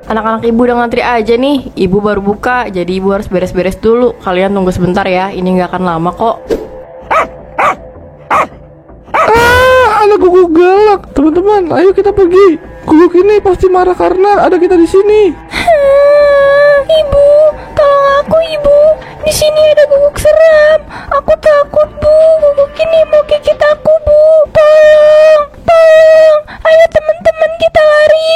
Anak-anak ibu udah ngantri aja nih. Ibu baru buka, jadi ibu harus beres-beres dulu. Kalian tunggu sebentar ya, ini nggak akan lama kok. Ada guguk galak. Teman-teman, ayo kita pergi. Guguk ini pasti marah karena ada kita di sini. Ibu, tolong aku ibu. Di sini ada guguk seram. Aku takut bu. Guguk ini mau gigit aku bu. Tolong, tolong. Ayo teman-teman kita lari.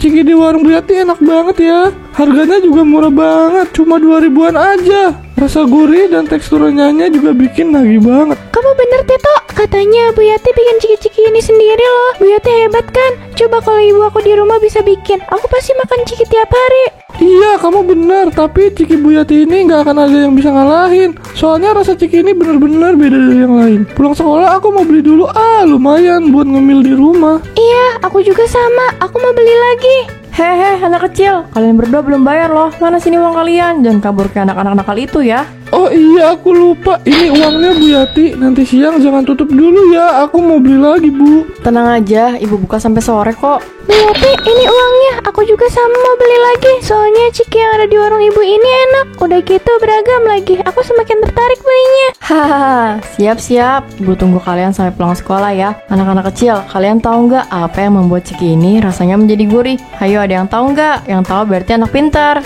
Ciki di warung Bu Yati enak banget ya. Harganya juga murah banget, cuma 2 ribuan aja. Rasa gurih dan teksturnya juga bikin nagih banget. Kamu bener Tito, katanya Bu Yati bikin ciki-ciki ini sendiri loh. Bu Yati hebat kan? Coba kalau ibu aku di rumah bisa bikin, aku pasti makan ciki tiap hari. Iya, kamu benar, tapi ciki Bu Yati ini nggak akan ada yang bisa ngalahin. Soalnya rasa ciki ini benar-benar beda dari yang lain. Pulang sekolah aku mau beli dulu, lumayan buat ngemil di rumah. Iya, aku juga sama, aku mau beli lagi. Hehe, anak kecil, kalian berdua belum bayar loh. Mana sini uang kalian? Jangan kabur ke anak-anak nakal itu ya. Oh iya, aku lupa. Ini uangnya Bu Yati. Nanti siang jangan tutup dulu ya. Aku mau beli lagi, Bu. Tenang aja, ibu buka sampai sore kok. Bu Yati, ini uangnya. Aku juga sama mau beli lagi. Soalnya ciki yang ada di warung ibu ini enak. Udah gitu beragam lagi. Aku semakin tertarik belinya. Hahaha, siap-siap. Ibu tunggu kalian sampai pulang sekolah ya. Anak-anak kecil, kalian tahu nggak apa yang membuat ciki ini rasanya menjadi gurih? Ayo, ada yang tahu nggak? Yang tahu berarti anak pintar.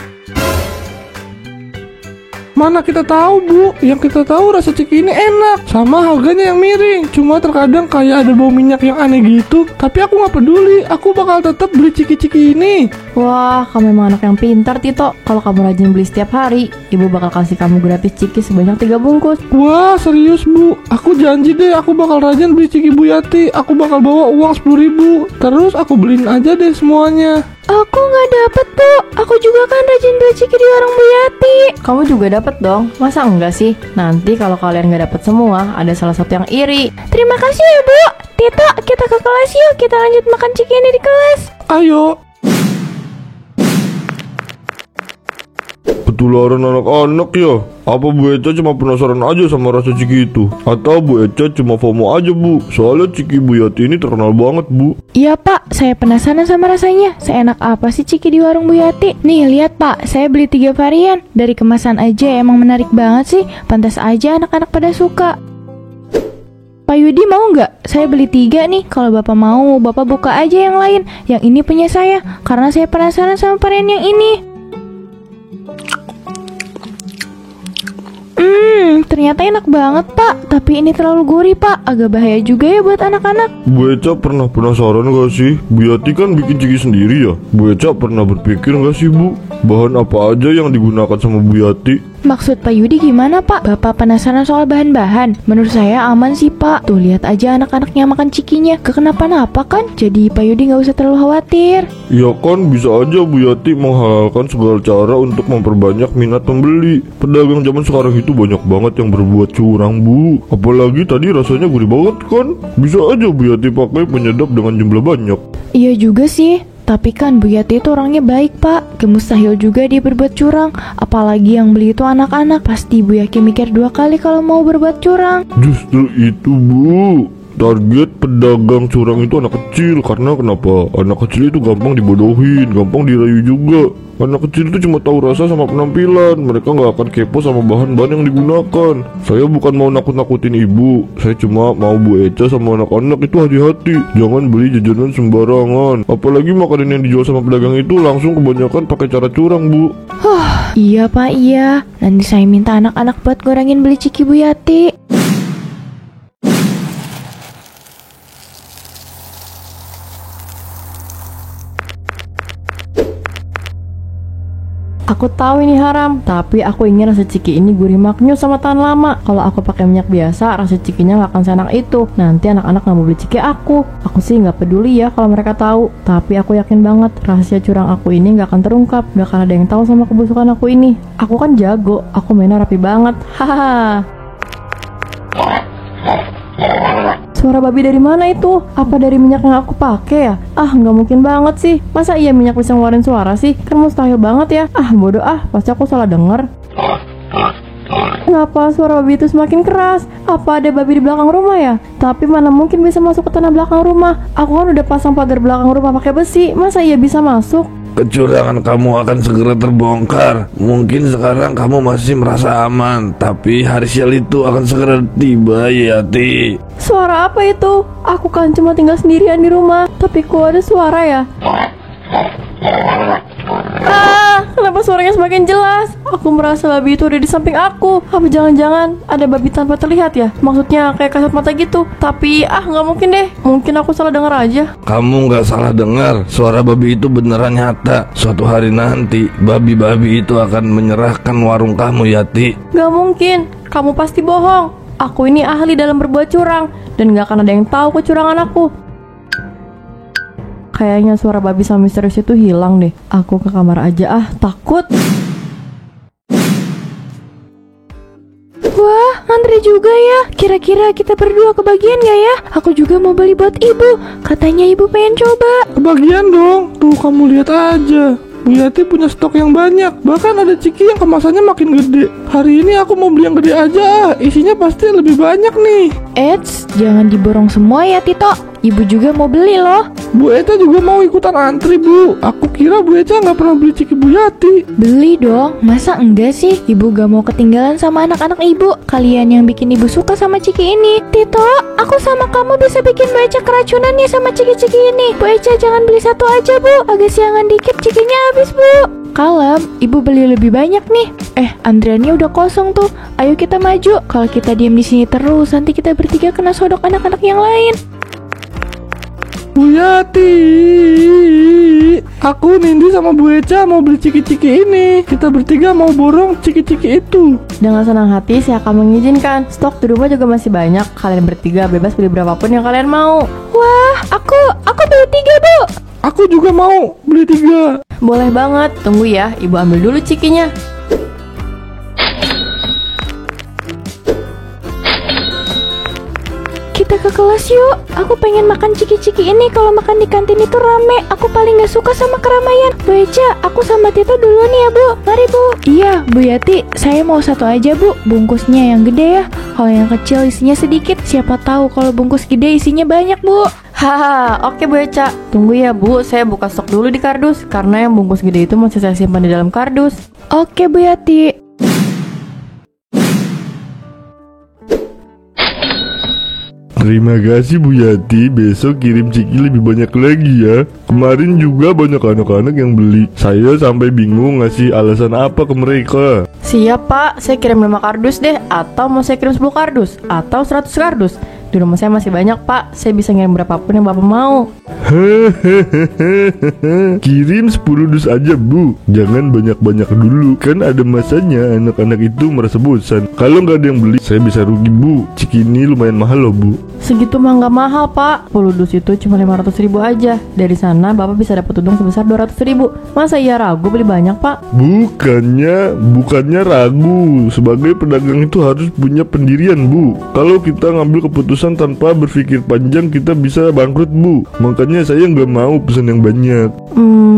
Mana kita tahu, Bu. Yang kita tahu rasa ciki ini enak, sama harganya yang miring. Cuma terkadang kayak ada bau minyak yang aneh gitu. Tapi aku nggak peduli, aku bakal tetap beli ciki-ciki ini. Wah, kamu memang anak yang pintar, Tito. Kalau kamu rajin beli setiap hari, ibu bakal kasih kamu gratis ciki sebanyak 3 bungkus. Wah, serius, Bu. Aku janji deh, aku bakal rajin beli ciki Bu Yati. Aku bakal bawa uang 10 ribu. Terus aku beliin aja deh semuanya. Aku nggak dapet bu. Aku juga kan rajin beli ciki di warung Bu Yati. Kamu juga dapat dong. Masa enggak sih? Nanti kalau kalian nggak dapat semua, ada salah satu yang iri. Terima kasih ya bu. Tito, kita ke kelas yuk. Kita lanjut makan ciki ini di kelas. Ayo. Ketularan anak-anak ya? Apa Bu Eca cuma penasaran aja sama rasa ciki itu? Atau Bu Eca cuma FOMO aja, Bu? Soalnya ciki Bu Yati ini terkenal banget, Bu. Iya pak, saya penasaran sama rasanya. Seenak apa sih ciki di warung Bu Yati? Nih lihat pak, saya beli 3 varian. Dari kemasan aja emang menarik banget sih. Pantas aja anak-anak pada suka. Pak Yudi mau nggak? Saya beli 3 nih. Kalau bapak mau, bapak buka aja yang lain. Yang ini punya saya, karena saya penasaran sama varian yang ini. Ternyata enak banget pak. Tapi ini terlalu gurih pak. Agak bahaya juga ya buat anak-anak. Bu Eca pernah penasaran gak sih? Bu Yati kan bikin ciki sendiri ya? Bu Eca pernah berpikir gak sih, Bu? Bahan apa aja yang digunakan sama Bu Yati? Maksud Pak Yudi gimana pak? Bapak penasaran soal bahan-bahan? Menurut saya aman sih pak. Tuh lihat aja anak-anaknya makan cikinya. Gak kenapa-napa kan? Jadi Pak Yudi gak usah terlalu khawatir. Ya kan, bisa aja Bu Yati menghalalkan segala cara untuk memperbanyak minat pembeli. Pedagang zaman sekarang itu banyak banget yang berbuat curang, Bu. Apalagi tadi rasanya gurih banget kan? Bisa aja Bu Yati pakai penyedap dengan jumlah banyak. Iya juga sih. Tapi kan Bu Yati itu orangnya baik pak. Gak mustahil juga dia berbuat curang. Apalagi yang beli itu anak-anak. Pasti Bu Yati mikir 2 kali kalau mau berbuat curang. Justru itu, Bu. Target pedagang curang itu anak kecil. Karena kenapa? Anak kecil itu gampang dibodohin, gampang dirayu juga. Anak kecil itu cuma tahu rasa sama penampilan. Mereka nggak akan kepo sama bahan-bahan yang digunakan. Saya bukan mau nakut-nakutin ibu. Saya cuma mau Bu Eca sama anak-anak itu hati-hati. Jangan beli jajanan sembarangan. Apalagi makanan yang dijual sama pedagang itu langsung kebanyakan pakai cara curang, Bu. Iya pak, iya. Nanti saya minta anak-anak buat ngurangin beli ciki Bu Yati. Aku tahu ini haram, tapi aku ingin rasa ciki ini gurih maknyus sama tahan lama. Kalau aku pakai minyak biasa, rasa cikinya nggak akan seenak itu. Nanti anak-anak nggak mau beli ciki aku. Aku sih nggak peduli ya kalau mereka tahu. Tapi aku yakin banget rahasia curang aku ini nggak akan terungkap. Nggak akan ada yang tahu sama kebusukan aku ini. Aku kan jago, aku mainnya rapi banget. Hahaha. Suara babi dari mana itu? Apa dari minyak yang aku pakai ya? Nggak mungkin banget sih. Masa iya minyak bisa ngeluarin suara sih? Kan mustahil banget ya. Bodoh pasti aku salah denger. Kenapa suara babi itu semakin keras? Apa ada babi di belakang rumah ya? Tapi mana mungkin bisa masuk ke tanah belakang rumah? Aku kan udah pasang pagar belakang rumah pakai besi. Masa iya bisa masuk? Kecurangan kamu akan segera terbongkar. Mungkin sekarang kamu masih merasa aman, tapi hari sial itu akan segera tiba, Yati. Suara apa itu? Aku kan cuma tinggal sendirian di rumah. Tapi kok ada suara ya? Kenapa suaranya semakin jelas? Aku merasa babi itu ada di samping aku. Apa jangan-jangan ada babi tanpa terlihat ya? Maksudnya kayak kasat mata gitu. Tapi nggak mungkin deh. Mungkin aku salah dengar aja. Kamu nggak salah dengar. Suara babi itu beneran nyata. Suatu hari nanti babi-babi itu akan menyerahkan warung kamu, Yati. Gak mungkin. Kamu pasti bohong. Aku ini ahli dalam berbuat curang. Dan gak akan ada yang tahu kecurangan aku. Kayaknya suara babi sama misterius itu hilang deh. Aku ke kamar aja takut. Wah, Andre juga ya. Kira-kira kita berdua kebagian gak ya? Aku juga mau beli buat ibu. Katanya ibu pengen coba. Kebagian dong. Tuh kamu lihat aja. Bu Yati punya stok yang banyak. Bahkan ada ciki yang kemasannya makin gede. Hari ini aku mau beli yang gede aja. Isinya pasti lebih banyak nih. Eits, jangan diborong semua ya Tito. Ibu juga mau beli loh. Bu Eca juga mau ikutan antri, Bu. Aku kira Bu Eca nggak pernah beli ciki Bu Yati. Beli dong, masa enggak sih? Ibu gak mau ketinggalan sama anak-anak ibu. Kalian yang bikin ibu suka sama ciki ini. Tito, aku sama kamu bisa bikin Bu Eca keracunan nih sama ciki-ciki ini. Bu Eca jangan beli satu aja, Bu. Agak siangan dikit cikinya habis, Bu. Kalem, ibu beli lebih banyak nih. Andriani udah kosong tuh. Ayo kita maju. Kalau kita diam di sini terus, nanti kita bertiga kena sodok anak-anak yang lain. Bu Yati, aku Nindi sama Bu Eca mau beli ciki-ciki ini. Kita bertiga mau borong ciki-ciki itu. Dengan senang hati saya akan mengizinkan. Stok di rumah juga masih banyak. Kalian bertiga bebas beli berapapun yang kalian mau. Wah, aku beli 3, Bu. Aku juga mau beli 3. Boleh banget. Tunggu ya, ibu ambil dulu cikinya. Kita ke kelas yuk. Aku pengen makan ciki-ciki ini. Kalau makan di kantin itu rame. Aku paling gak suka sama keramaian. Bu Eca, aku sama Tito duluan ya, Bu. Mari, Bu. Iya, Bu Yati. Saya mau satu aja, Bu. Bungkusnya yang gede ya. Kalau yang kecil isinya sedikit. Siapa tahu kalau bungkus gede isinya banyak, Bu. Haha, oke Bu Eca. Tunggu ya Bu, saya buka stok dulu di kardus. Karena yang bungkus gede itu masih saya simpan di dalam kardus. Oke, Bu Yati. Terima kasih Bu Yati, besok kirim ciki lebih banyak lagi ya. Kemarin juga banyak anak-anak yang beli. Saya sampai bingung ngasih alasan apa ke mereka. Siap Pak, saya kirim 5 kardus deh. Atau mau saya kirim 10 kardus Atau 100 kardus. Di rumah saya masih banyak Pak, saya bisa ngirim berapapun yang Bapak mau. Kirim 10 dus aja Bu, jangan banyak-banyak dulu. Kan ada masanya anak-anak itu merasa bosan. Kalau nggak ada yang beli, saya bisa rugi Bu. Ciki ini lumayan mahal loh Bu. Segitu mah nggak mahal Pak. 10 dus itu cuma 500.000 aja. Dari sana Bapak bisa dapat untung sebesar 200.000. Masa iya ragu beli banyak Pak? Bukannya ragu. Sebagai pedagang itu harus punya pendirian Bu. Kalau kita ngambil keputusan tanpa berpikir panjang, kita bisa bangkrut Bu. Makanya saya nggak mau pesan yang banyak.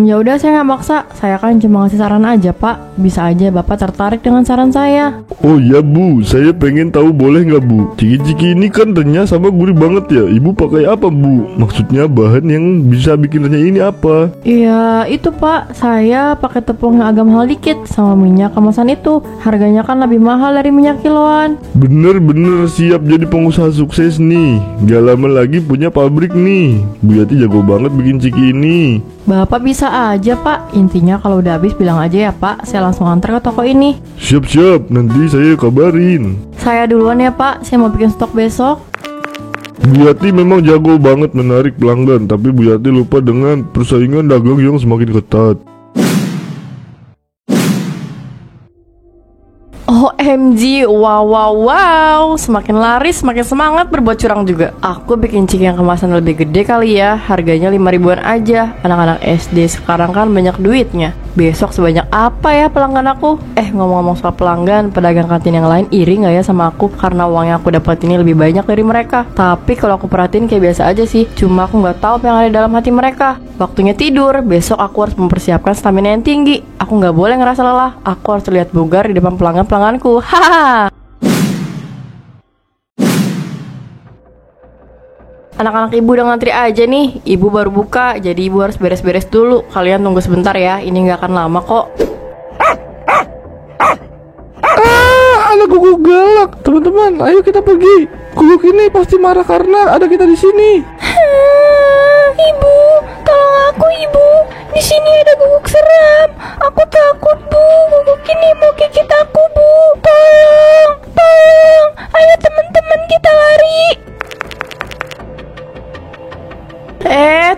Ya udah, saya nggak maksa. Saya kan cuma ngasih saran aja Pak. Bisa aja Bapak tertarik dengan saran saya. Oh ya Bu, saya pengen tahu boleh nggak Bu? Ciki-ciki ini kan renyah sama gurih banget ya. Ibu pakai apa Bu? Maksudnya bahan yang bisa bikin renyah ini apa? Iya itu Pak, saya pakai tepung yang agak mahal dikit sama minyak kemasan itu. Harganya kan lebih mahal dari minyak kiloan. Bener-bener siap jadi pengusaha sukses nih. Gak lama lagi punya pabrik nih. Bu Yati jago banget bikin ciki ini. Bapak bisa aja Pak. Intinya kalau udah habis bilang aja ya Pak. Saya langsung antar ke toko ini. Siap-siap, nanti saya kabarin. Saya duluan ya Pak, saya mau bikin stok besok. Bu Yati memang jago banget menarik pelanggan, tapi Bu Yati lupa dengan persaingan dagang yang semakin ketat. OMG, wow, semakin laris, semakin semangat berbuat curang juga. Aku bikin ciki yang kemasan lebih gede kali ya. Harganya 5 ribuan aja. Anak-anak SD sekarang kan banyak duitnya. Besok sebanyak apa ya pelanggan aku? Ngomong-ngomong soal pelanggan, pedagang kantin yang lain iri gak ya sama aku? Karena uang yang aku dapat ini lebih banyak dari mereka. Tapi kalau aku perhatiin kayak biasa aja sih. Cuma aku gak tahu apa yang ada dalam hati mereka. Waktunya tidur, besok aku harus mempersiapkan stamina yang tinggi. Aku gak boleh ngerasa lelah. Aku harus terlihat bugar di depan pelanggan-pelangganku. Haha. Anak-anak ibu udah ngantri aja nih. Ibu baru buka, jadi ibu harus beres-beres dulu. Kalian tunggu sebentar ya, ini nggak akan lama kok. Ada guguk galak. Teman-teman, ayo kita pergi. Guguk ini pasti marah karena ada kita di sini. Ibu, tolong aku ibu. Di sini ada guguk seram. Aku takut bu. Guguk ini mau gigit aku bu. Tolong, tolong. Ayo teman-teman kita lari.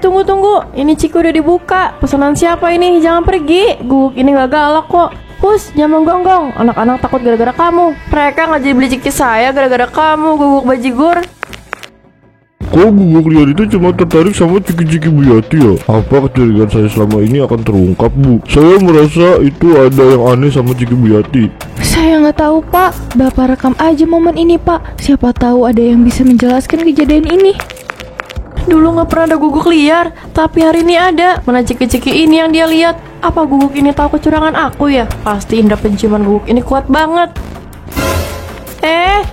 Tunggu. Ini Ciki udah dibuka. Pesanan siapa ini? Jangan pergi. Guguk ini gak galak kok. Pus, jangan menggonggong. Anak-anak takut gara-gara kamu. Mereka nggak jadi beli Ciki saya gara-gara kamu, Guguk bajigur. Kok guguk liar itu cuma tertarik sama ciki-ciki Bu Yati ya? Apa kecurigaan saya selama ini akan terungkap, Bu? Saya merasa itu ada yang aneh sama Ciki Bu Yati. Saya nggak tahu pak. Bapak rekam aja momen ini pak. Siapa tahu ada yang bisa menjelaskan kejadian ini. Dulu nggak pernah ada guguk liar, tapi hari ini ada. Mana Ciki-ciki ini yang dia lihat? Apa guguk ini tahu kecurangan aku ya? Pasti indera penciuman guguk ini kuat banget.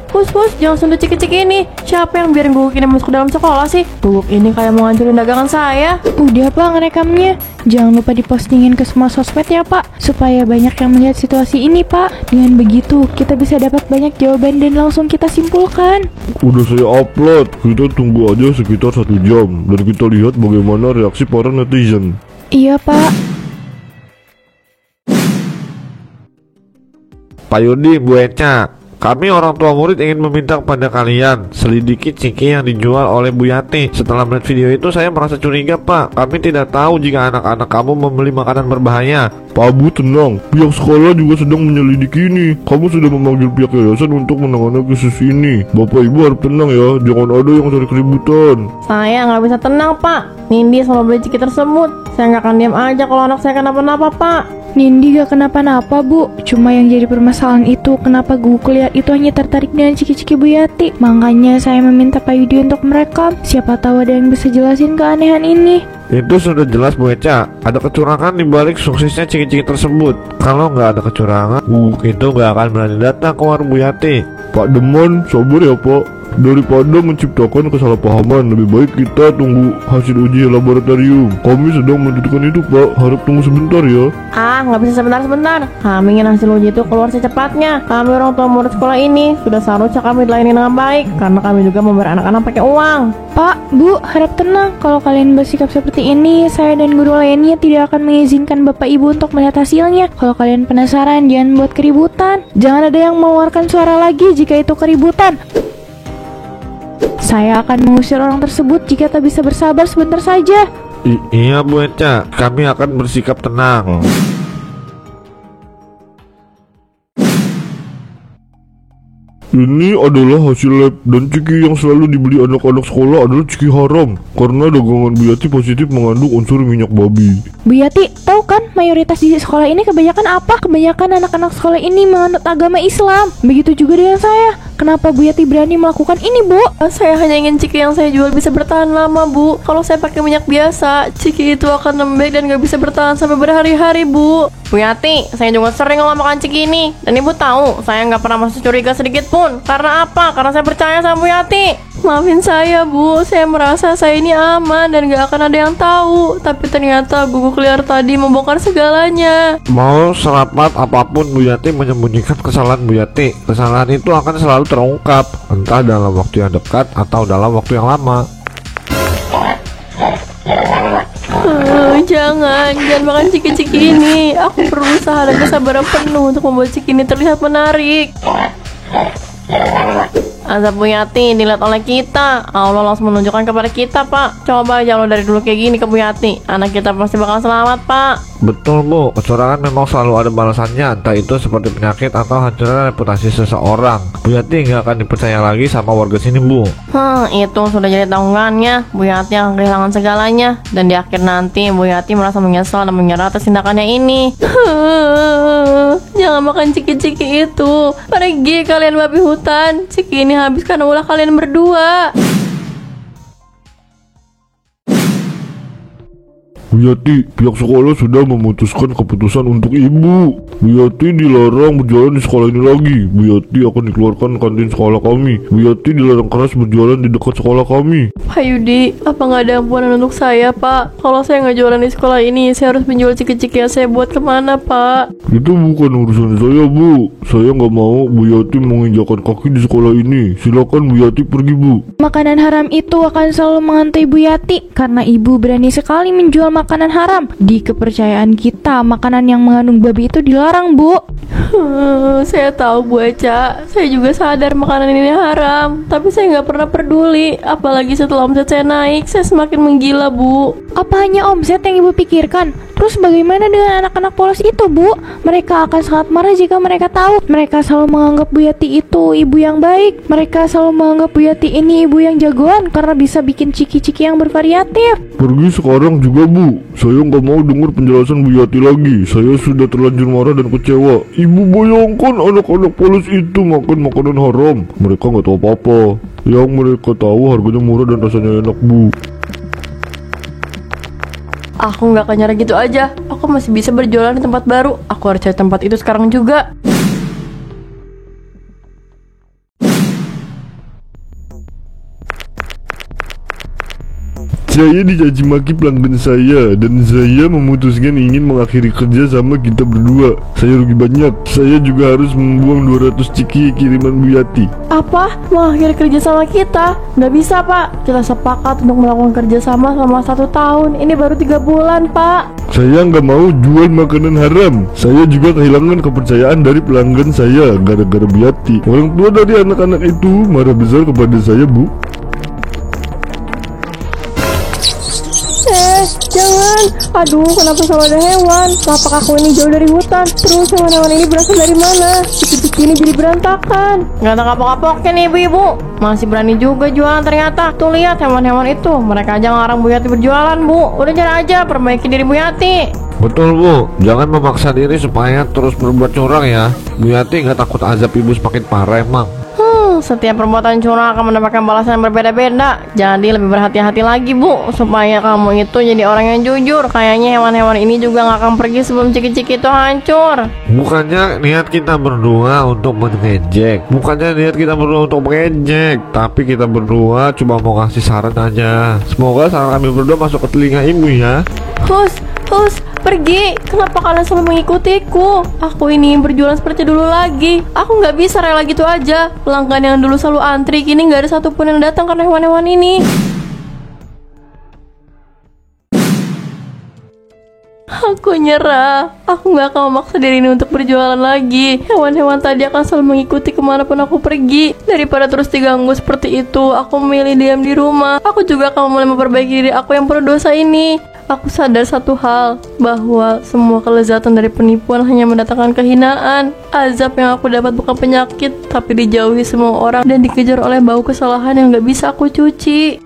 Pus, jangan sentuh Ciki-ciki ini. Siapa yang biarin guguk ini masuk ke dalam sekolah sih? Guguk ini kayak mau ngancurin dagangan saya. Udah pak ngerekamnya. Jangan lupa dipostingin ke semua sosmed ya pak, supaya banyak yang melihat situasi ini pak. Dengan begitu kita bisa dapat banyak jawaban dan langsung kita simpulkan. Udah saya upload. Kita tunggu aja sekitar 1 jam dan kita lihat bagaimana reaksi para netizen. Iya pak. Pak Yudi, Bu Eca, kami orang tua murid ingin meminta kepada kalian selidiki Ciki yang dijual oleh Bu Yati. Setelah melihat video itu saya merasa curiga Pak. Kami tidak tahu jika anak-anak kamu membeli makanan berbahaya. Pak Bu tenang, pihak sekolah juga sedang menyelidiki ini. Kamu sudah memanggil pihak yayasan untuk menangani kasus ini. Bapak Ibu harus tenang ya, jangan ada yang cari keributan. Saya nggak bisa tenang pak. Nindi sama beli Ciki tersebut. Saya nggak akan diam aja kalau anak saya kenapa-napa pak. Nindi gak kenapa-napa bu. Cuma yang jadi permasalahan itu kenapa guguk liar itu hanya tertarik dengan Ciki-ciki Bu Yati. Makanya saya meminta Pak Yudi untuk merekam. Siapa tahu ada yang bisa jelasin keanehan ini. Itu sudah jelas Bu Eca, ada kecurangan di balik suksesnya Ciki-ciki tersebut. Kalau nggak ada kecurangan, guguk itu nggak akan berani datang ke warung Bu Yati. Pak Demon, sabar ya Pak. Daripada menciptakan kesalahpahaman, lebih baik kita tunggu hasil uji laboratorium. Kami sedang menentukan itu Pak, harap tunggu sebentar ya. Nggak bisa sebentar. Kami ingin hasil uji itu keluar secepatnya. Kami orang tua murid sekolah ini sudah seharusnya kami dilayani dengan baik, karena kami juga membayar anak-anak pakai uang. Pak, Bu, harap tenang. Kalau kalian bersikap seperti ini, saya dan guru lainnya tidak akan mengizinkan Bapak Ibu untuk melihat hasilnya. Kalau kalian penasaran, jangan buat keributan. Jangan ada yang mengeluarkan suara lagi jika itu keributan. Saya akan mengusir orang tersebut jika tak bisa bersabar sebentar saja. Iya Bu Eca, kami akan bersikap tenang. Ini adalah hasil lab dan Ciki yang selalu dibeli anak-anak sekolah adalah Ciki haram karena dagangan Bu Yati positif mengandung unsur minyak babi. Bu Yati, tahu kan mayoritas di sekolah ini kebanyakan apa? Kebanyakan anak-anak sekolah ini menganut agama Islam. Begitu juga dengan saya. Kenapa Bu Yati berani melakukan ini, Bu? Saya hanya ingin Ciki yang saya jual bisa bertahan lama, Bu. Kalau saya pakai minyak biasa, Ciki itu akan lembek dan gak bisa bertahan sampai berhari-hari, Bu. Bu Yati, saya juga sering kalau makan Ciki ini. Dan Ibu tahu, saya nggak pernah masuk curiga sedikit pun. Karena apa? Karena saya percaya sama Bu Yati. Maafin saya, Bu. Saya merasa saya ini aman dan gak akan ada yang tahu. Tapi ternyata guguk liar tadi membongkar segalanya. Mau serapat apapun Bu Yati menyembunyikan kesalahan Bu Yati, kesalahan itu akan selalu terungkap, entah dalam waktu yang dekat atau dalam waktu yang lama. Jangan makan Ciki-ciki ini. Aku berusaha dan kesabaran penuh untuk membuat Ciki ini terlihat menarik. Azab Bu Yati dilihat oleh kita. Allah langsung menunjukkan kepada kita, Pak. Coba aja Allah dari dulu kayak gini ke Bu Yati, anak kita pasti bakal selamat, Pak. Betul Bu, kecurangan memang selalu ada balasannya, entah itu seperti penyakit atau hancurnya reputasi seseorang. Bu Yati nggak akan dipercaya lagi sama warga sini Bu. Itu sudah jadi tanggungannya. Bu Yati akan kehilangan segalanya. Dan di akhir nanti Bu Yati merasa menyesal dan menyerah atas tindakannya ini. Jangan makan Ciki-ciki itu. Pergi kalian babi hutan. Ciki ini habiskan ulah kalian berdua. Bu Yati, pihak sekolah sudah memutuskan keputusan untuk ibu. Bu Yati dilarang berjualan di sekolah ini lagi. Bu Yati akan dikeluarkan kantin sekolah kami. Bu Yati dilarang keras berjualan di dekat sekolah kami. Pak Yudi, apa nggak ada ampunan untuk saya, Pak? Kalau saya nggak jualan di sekolah ini, saya harus menjual ciki-ciki yang saya buat kemana, Pak? Itu bukan urusan saya, Bu. Saya nggak mau Bu Yati menginjakan kaki di sekolah ini. Silakan Bu Yati pergi, Bu. Makanan haram itu akan selalu menghantui Bu Yati karena ibu berani sekali menjual makanan haram. Di kepercayaan kita, makanan yang mengandung babi itu dilarang, Bu. Saya tahu, Bu Eca. Saya juga sadar makanan ini haram, tapi saya nggak pernah peduli. Apalagi setelah omset saya naik, saya semakin menggila, Bu. Apa hanya omset yang ibu pikirkan? Terus bagaimana dengan anak-anak polos itu, Bu? Mereka akan sangat marah jika mereka tahu. Mereka selalu menganggap Bu Yati itu ibu yang baik. Mereka selalu menganggap Bu Yati ini ibu yang jagoan karena bisa bikin ciki-ciki yang bervariatif. Pergi sekarang juga, Bu. Saya nggak mau dengar penjelasan Bu Yati lagi. Saya sudah terlanjur marah dan kecewa. Ibu bayangkan anak-anak polos itu makan makanan haram. Mereka nggak tahu apa-apa. Yang mereka tahu harganya murah dan rasanya enak, Bu. Aku nggak akan nyerah gitu aja. Aku masih bisa berjualan di tempat baru. Aku harus cari tempat itu sekarang juga. Saya dicaci maki pelanggan saya dan saya memutuskan ingin mengakhiri kerja sama kita berdua. Saya rugi banyak. Saya juga harus membuang 200 ciki kiriman Bu Yati. Apa? Mengakhiri kerja sama kita? Nggak bisa, Pak. Kita sepakat untuk melakukan kerja sama selama 1 tahun. Ini baru 3 bulan, Pak. Saya nggak mau jual makanan haram. Saya juga kehilangan kepercayaan dari pelanggan saya gara-gara Bu Yati. Orang tua dari anak-anak itu marah besar kepada saya, Bu. Jangan. Aduh, kenapa selalu ada hewan? Lapak aku ini jauh dari hutan. Terus hewan-hewan ini berasal dari mana? Ciki-ciki ini jadi berantakan. Nggak ada kapok-kapoknya nih, ibu-ibu. Masih berani juga jualan ternyata. Tuh lihat hewan-hewan itu. Mereka aja ngarang Bu Yati berjualan, Bu. Udah jangan aja, perbaiki diri Bu Yati. Betul, Bu. Jangan memaksa diri supaya terus berbuat curang ya. Bu Yati nggak takut azab ibu semakin parah emang. Setiap perbuatan curang akan mendapatkan balasan yang berbeda-beda. Jadi lebih berhati-hati lagi, Bu, supaya kamu itu jadi orang yang jujur. Kayaknya hewan-hewan ini juga gak akan pergi sebelum ciki-ciki itu hancur. Bukannya niat kita berdua untuk mengejek, tapi kita berdua cuma mau kasih saran aja. Semoga saran kami berdua masuk ke telinga ibu ya. Hus, pergi. Kenapa kalian selalu mengikutiku? Aku ini berjualan seperti dulu lagi. Aku nggak bisa rela gitu aja. Pelanggan yang dulu selalu antri, kini nggak ada satupun yang datang karena hewan-hewan ini. Aku nyerah. Aku nggak akan memaksa diri ini untuk berjualan lagi. Hewan-hewan tadi akan selalu mengikuti kemanapun aku pergi. Daripada terus diganggu seperti itu, aku memilih diam di rumah. Aku juga akan mulai memperbaiki diri aku yang penuh dosa ini. Aku sadar satu hal, bahwa semua kelezatan dari penipuan hanya mendatangkan kehinaan. Azab yang aku dapat bukan penyakit, tapi dijauhi semua orang dan dikejar oleh bau kesalahan yang gak bisa aku cuci.